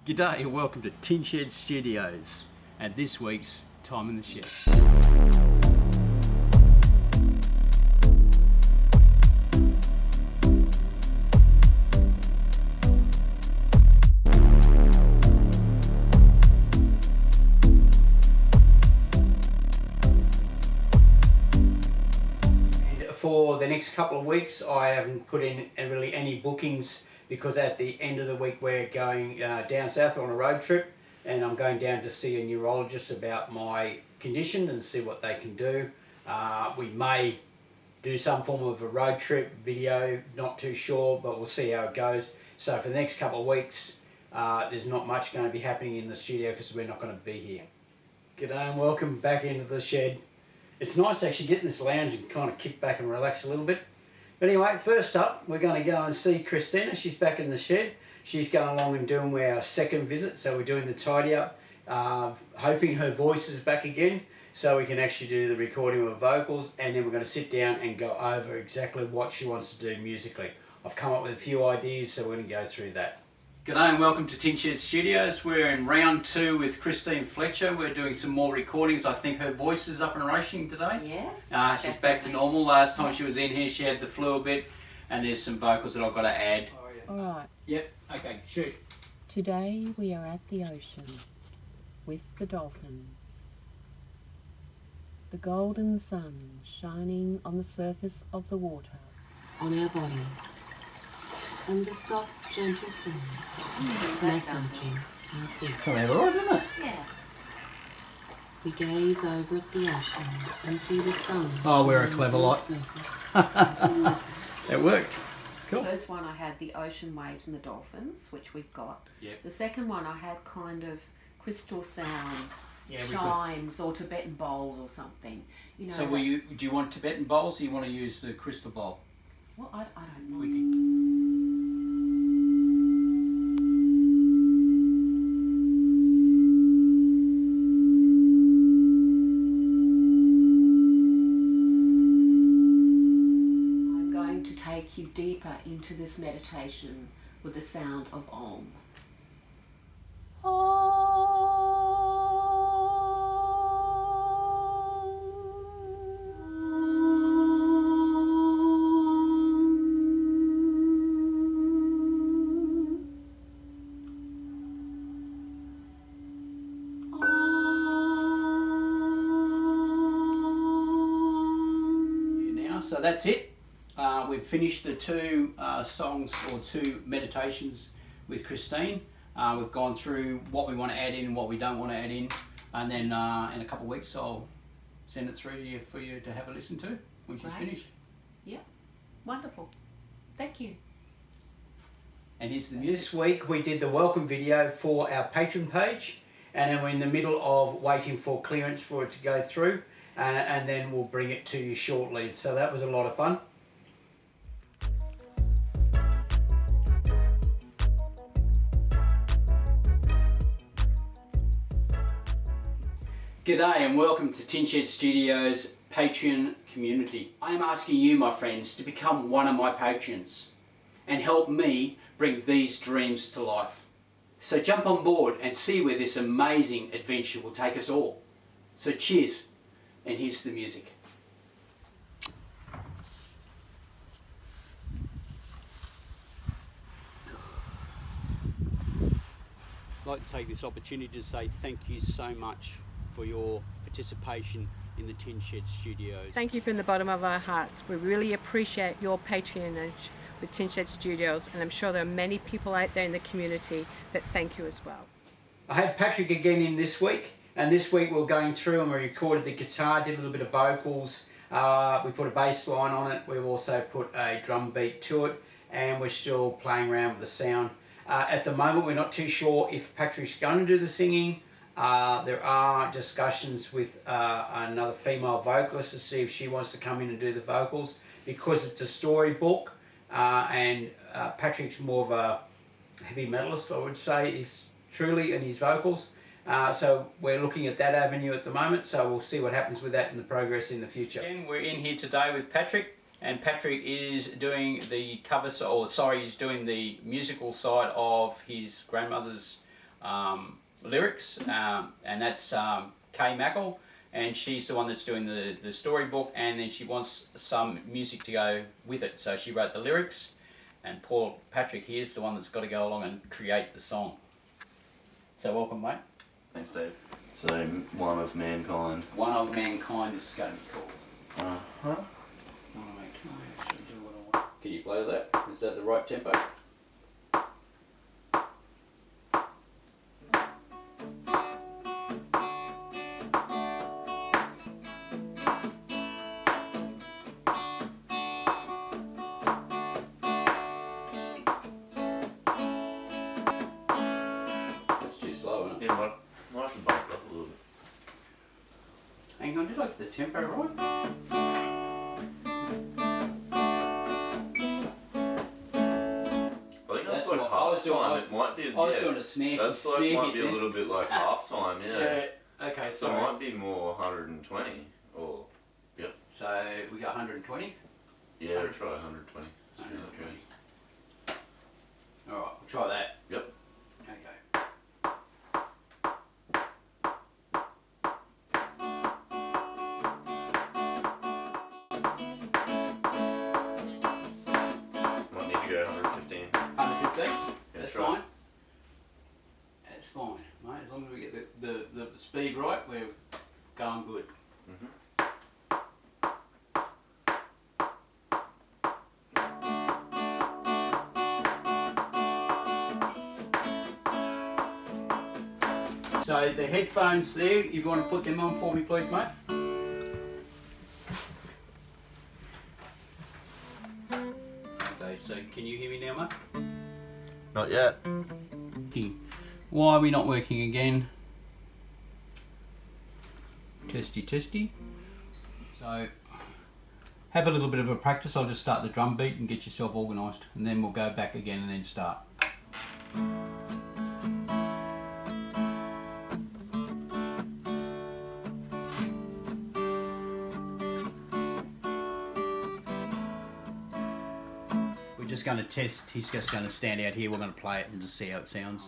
G'day and welcome to Tin Shed Studios and this week's Time in the Shed. For the next couple of weeks I haven't put in really any bookings because at the end of the week we're going down south on a road trip and I'm going down to see a neurologist about my condition and see what they can do. We may do some form of a road trip video, not too sure, but we'll see how it goes. So for the next couple of weeks there's not much going to be happening in the studio because we're not going to be here. G'day and welcome back into the shed. It's nice to actually get in this lounge and kind of kick back and relax a little bit. But anyway, first up, we're going to go and see Christina. She's back in the shed. She's going along and doing our second visit, so we're doing the tidy up, hoping her voice is back again, so we can actually do the recording of vocals, and then we're going to sit down and go over exactly what she wants to do musically. I've come up with a few ideas, so we're going to go through that. G'day and welcome to Tin Shed Studios. We're in round 2 with Christine Fletcher. We're doing some more recordings. I think her voice is up and racing today. Yes. She's back to normal. Last time she was in here she had the flu a bit and there's some vocals that I've got to add. Oh, yeah. Alright. Yep, okay, shoot. Today we are at the ocean with the dolphins. The golden sun shining on the surface of the water, on our body, and the soft, gentle sun massaging our feet. Come out alright, isn't it? Yeah. We gaze over at the ocean and see the sun. Oh, we're a clever lot. It worked. Cool. The first one I had the ocean waves and the dolphins, which we've got. Yep. The second one I had kind of crystal sounds, Yeah, chimes or Tibetan bowls or something. You know. So do you want Tibetan bowls or you want to use the crystal bowl? Well, I don't know. We can... Take you deeper into this meditation with the sound of Om. Now, so that's it. We've finished the 2 songs or 2 meditations with Christine. We've gone through what we want to add in and what we don't want to add in, and then in a couple of weeks I'll send it through to you for you to have a listen to when she's finished. Yeah, wonderful. Thank you. And here's the music. This week we did the welcome video for our Patreon page, and then we're in the middle of waiting for clearance for it to go through, and then we'll bring it to you shortly. So that was a lot of fun. G'day and welcome to Tin Shed Studios Patreon community. I am asking you, my friends, to become one of my patrons and help me bring these dreams to life. So jump on board and see where this amazing adventure will take us all. So cheers, and here's the music. I'd like to take this opportunity to say thank you so much for your participation in the Tin Shed Studios. Thank you from the bottom of our hearts. We really appreciate your patronage with Tin Shed Studios, and I'm sure there are many people out there in the community that thank you as well. I had Patrick again in this week, and this week we're going through and we recorded the guitar, did a little bit of vocals, we put a bass line on it, we've also put a drum beat to it, and we're still playing around with the sound. At the moment we're not too sure if Patrick's going to do the singing. There are discussions with another female vocalist to see if she wants to come in and do the vocals, because it's a storybook, and Patrick's more of a heavy metalist, I would say, is truly in his vocals. So we're looking at that avenue at the moment, so we'll see what happens with that and the progress in the future. Again, we're in here today with Patrick, and Patrick is doing the he's doing the musical side of his grandmother's lyrics, and that's Kay Mackle, and she's the one that's doing the storybook, and then she wants some music to go with it, so she wrote the lyrics, and poor Patrick here's the one that's got to go along and create the song. So welcome, mate. Thanks, Dave. So, One of Mankind. One of Mankind is going to be called. Uh-huh. One of Mankind. Should do what I want. Can you play that? Is that the right tempo? That's too slow, isn't it? Yeah, might have to bump it up a little bit. Hang on, did I get the tempo right? I think that's That's like what- half time. It might be. I was doing a snare. That's like snare might hit be a there. little bit like half time. Yeah. Okay, So sorry. it might be more 120 or. So we got 120. Yeah, we'll try 120. See how that 120. goes. All right, we'll try that. Yep. Okay. Might need to go 115. 115. Yeah, That's try. fine. That's fine, mate. As long as we get the speed right, we're going good. Mhm. So the headphones there, if you want to put them on for me, please, mate. Okay, so can you hear me now, mate? Not yet. Why are we not working again? Testy, testy. So, have a little bit of a practice. I'll just start the drum beat and get yourself organised, and then we'll go back again and then start. We're just going to test, he's just going to stand out here, we're going to play it and just see how it sounds.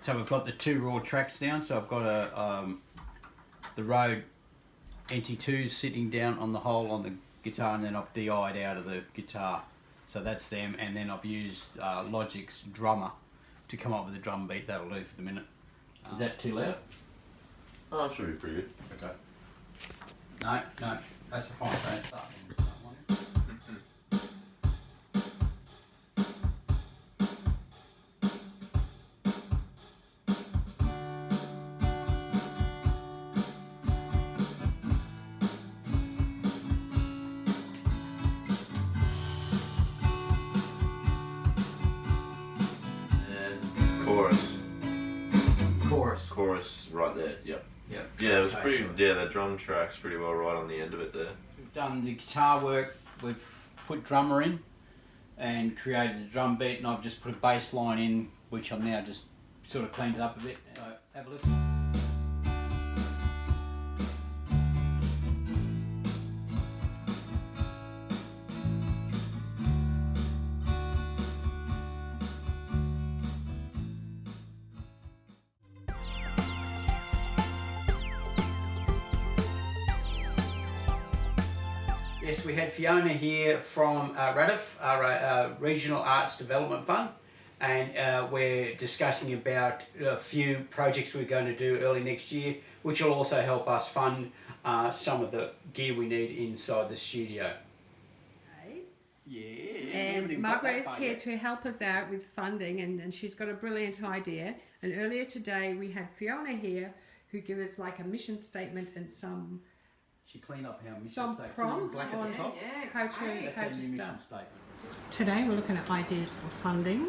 So we've got the two raw tracks down, so I've got the Rode NT2s sitting down on the hole on the guitar, and then I've DI'd out of the guitar. So that's them, and then I've used Logic's drummer to come up with a drum beat. That'll do for the minute. Is that too loud? Oh, it should be pretty good. Okay. No, that's a fine tone. Start. And chorus. Chorus. Chorus right there. Yep. Yep. Yeah, it was Okay, pretty. sure. Yeah, that drum track's pretty well right on the end of it there. We've done the guitar work, we've put drummer in and created a drum beat, and I've just put a bass line in, which I've now just sort of cleaned it up a bit. So have a listen. Yes, we had Fiona here from RADIF, our Regional Arts Development Fund, and we're discussing about a few projects we're going to do early next year, which will also help us fund some of the gear we need inside the studio. Yeah. And Margaret is here to help us out with funding, and she's got a brilliant idea. And earlier today we had Fiona here who gave us like a mission statement and some She cleaned up our mission Some statement. prompts Black on at the top. how to That's how our to new mission start. statement. Today we're looking at ideas for funding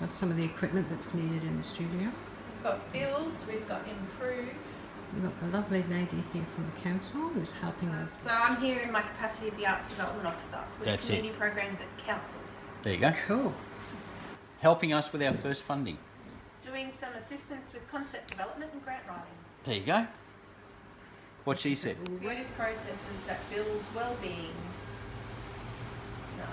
of some of the equipment that's needed in the studio. We've got builds, we've got improve. We've got the lovely lady here from the council who's helping us. So I'm here in my capacity of the Arts Development Officer with That's it. community programs at council. There you go. Cool. Helping us with our first funding. doing some assistance with concept development and grant writing. There you go. What she said. Creative processes that build well-being. No.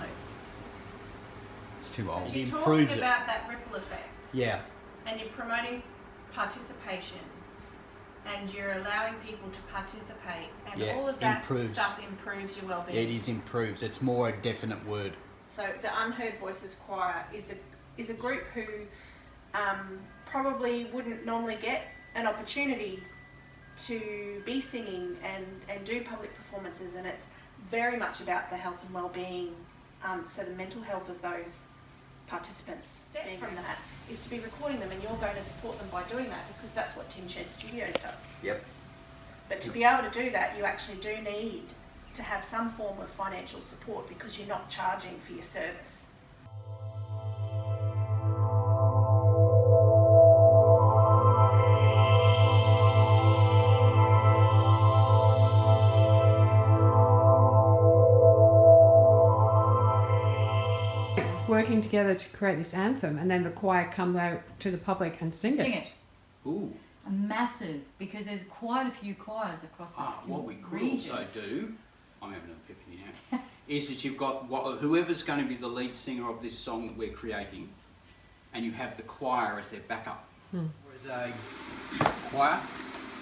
It's too old. You're It talking improves it. about that ripple effect. Yeah. And you're promoting participation. And you're allowing people to participate. And Yeah, all of that improves. stuff improves your well-being. It is improves. It's more a definite word. So the Unheard Voices Choir is a group who probably wouldn't normally get an opportunity to be singing and do public performances, and it's very much about the health and well-being, so the mental health of those participants. Step from that is to be recording them, and you're going to support them by doing that because that's what Tin Shed Studios does. Yep. But to be able to do that, you actually do need to have some form of financial support because you're not charging for your service. Working together to create this anthem, and then the choir come out to the public and sing Sing it. it. Ooh. A massive, because there's quite a few choirs across the What we could region. also do, I'm having an epiphany now, is that you've got whoever's going to be the lead singer of this song that we're creating, and you have the choir as their backup. Whereas a choir,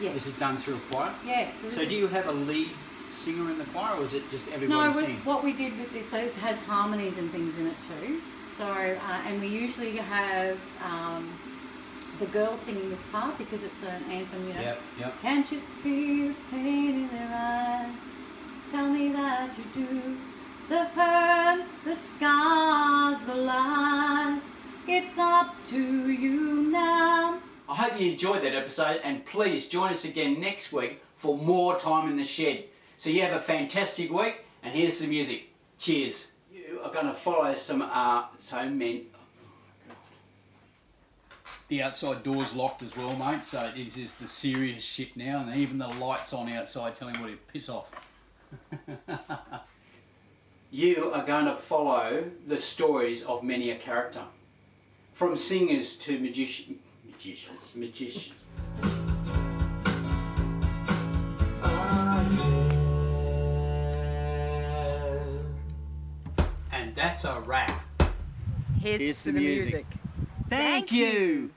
Yes. is it done through a choir? Yes. So do you have a lead singer in the choir, or is it just everybody No, singing? what we did with this, so it has harmonies and things in it too. So, and we usually have the girl singing this part because it's an anthem, you know. Yep. Can't you see the pain in their eyes? Tell me that you do. The hurt, the scars, the lies. It's up to you now. I hope you enjoyed that episode, and please join us again next week for more Time in the Shed. So you have a fantastic week, and here's the music. Cheers. You are going to follow some The outside door's locked as well, mate, so it is the serious shit now, and even the lights on outside telling everybody to piss off. You are going to follow the stories of many a character, from singers to magicians. And that's a wrap. Here's Here's to the the music. music. Thank you.